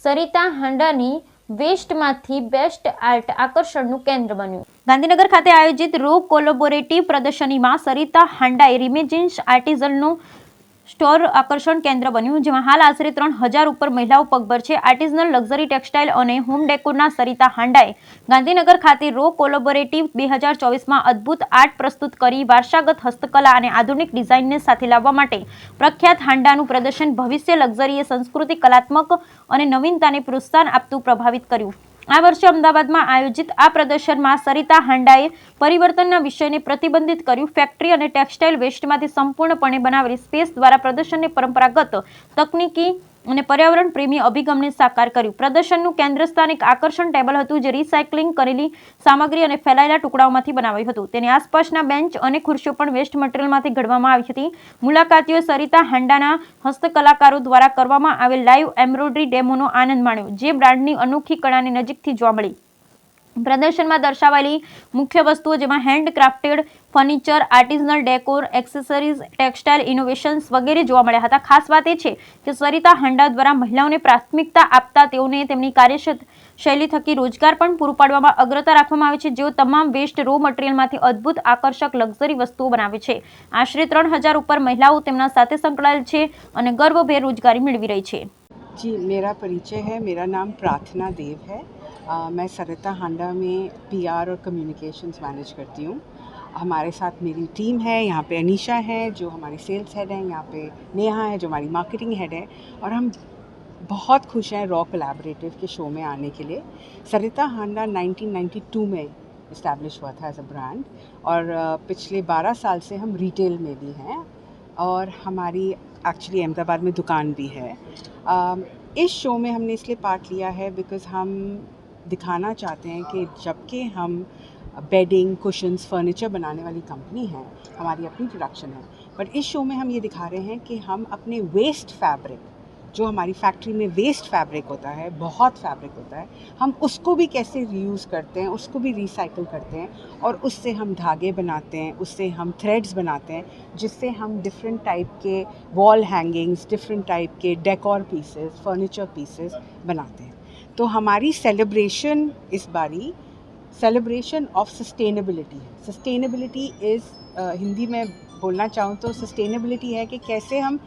Sarita હાંડાની વેસ્ટમાંથી best art આકર્ષણનું કેન્દ્ર બન્યું। ગાંધીનગર ખાતે આયોજિત રો કોલેબોરેટિવ પ્રદર્શનીમાં સરિતા હાંડાએ રિમેજિન્સ આર્ટિઝનનું સ્ટોર આકર્ષણ કેન્દ્ર બન્યું, જેમાં હાલ આશરે 3000 ઉપર મહિલાઓ પગભર છે। આર્ટિઝનલ લક્ઝરી ટેક્સટાઇલ અને હોમ ડેકોરના સરિતા હાંડાએ ગાંધીનગર ખાતે રો કોલેબોરેટિવ 2024માં અદ્ભુત આર્ટ પ્રસ્તુત કરી વારસાગત હસ્તકલા અને આધુનિક ડિઝાઇનને સાથે લાવવા માટે પ્રખ્યાત હાંડાનું પ્રદર્શન ભવિષ્ય લક્ઝરીએ સંસ્કૃતિ, કલાત્મક અને નવીનતાને પ્રોત્સાહન આપતું પ્રભાવિત કર્યું। આ વર્ષે અમદાવાદમાં આયોજિત આ પ્રદર્શનમાં સરિતા હાંડાએ પરિવર્તનના વિષયને પ્રતિબંધિત કર્યું। ફેક્ટરી અને ટેક્સટાઇલ વેસ્ટમાંથી સંપૂર્ણપણે બનાવેલી સ્પેસ દ્વારા પ્રદર્શનને પરંપરાગત, તકનીકી અને પર્યાવરણ પ્રેમી અભિગમને સાકાર કર્યું। પ્રદર્શનનું કેન્દ્ર સ્થાન એક આકર્ષણ ટેબલ હતું, જે રિસાયકલિંગ કરેલી સામગ્રી અને ફેલાયેલા ટુકડાઓમાંથી બનાવાયું હતું। તેની આસપાસના બેન્ચ અને ખુરશીઓ પણ વેસ્ટ મટીરિયલમાંથી ઘડવામાં આવી હતી। મુલાકાતીઓએ સરિતા હાંડાના હસ્તકલાકારો દ્વારા કરવામાં આવેલ લાઈવ એમ્બ્રોઇડરી ડેમોનો આનંદ માણ્યો, જે બ્રાન્ડની અનોખી કળાને નજીકથી જોવા મળી। પ્રદર્શનમાં દર્શાવાયેલી મુખ્ય વસ્તુઓ, જેમાં handcrafted furniture, artisanal decor, accessories, textile innovations વગેરે જોવા મળ્યા હતા। ખાસ વાત એ છે કે સરિતા હાંડા દ્વારા મહિલાઓને પ્રાથમિકતા આપતા તેઓને તેમની કાર્યશૈલી થકી રોજગાર પણ પૂરું પાડવામાં અગ્રતા રાખવામાં આવે છે, જેઓ તમામ વેસ્ટ રો મટીરિયલમાંથી અદ્ભુત આકર્ષક લક્ઝરી વસ્તુઓ બનાવે છે। આશરે 3000 ઉપર મહિલાઓ તેમના સાથે સંકળાયેલ છે અને ગર્વભેર રોજગારી મેળવી રહી છે। जी, मेरा परिचय है। मेरा नाम प्रार्थना देव है। मैं सरिता हांडा में पीआर और कम्युनिकेशंस मैनेज करती हूँ। हमारे साथ मेरी टीम है। यहाँ पे अनीशा है जो हमारी सेल्स हेड है, यहाँ पे नेहा है जो हमारी मार्केटिंग हेड है, और हम बहुत खुश हैं रॉ कोलैबोरेटिव के शो में आने के लिए। सरिता हांडा 1992 में इस्टेब्लिश हुआ था एज अ ब्रांड, और पिछले 12 साल से हम रिटेल में भी हैं, और हमारी एक्चुअली अहमदाबाद में दुकान भी है। इस शो में हमने इसलिए पार्ट लिया है बिकॉज़ हम दिखाना चाहते हैं कि जबकि हम बेडिंग, कुशन्स, फर्नीचर बनाने वाली कंपनी हैं, हमारी अपनी प्रोडक्शन है, बट इस शो में हम ये दिखा रहे हैं कि हम अपने वेस्ट फैब्रिक, जो हमारी फैक्ट्री में वेस्ट फैब्रिक होता है, बहुत फैब्रिक होता है, हम उसको भी कैसे रीयूज़ करते हैं, उसको भी रिसाइकिल करते हैं, और उससे हम धागे बनाते हैं, उससे हम थ्रेड्स बनाते हैं, जिससे हम डिफरेंट टाइप के वॉल हैंगिंग्स, डिफरेंट टाइप के डेकोर पीसेस, फर्नीचर पीसेस बनाते हैं। तो हमारी सेलिब्रेशन इस बारी सेलिब्रेशन ऑफ सस्टेनेबिलिटी है। सस्टेनेबिलिटी इज़ हिंदी में बोलना चाहूँ तो सस्टेनेबिलिटी है कि कैसे हम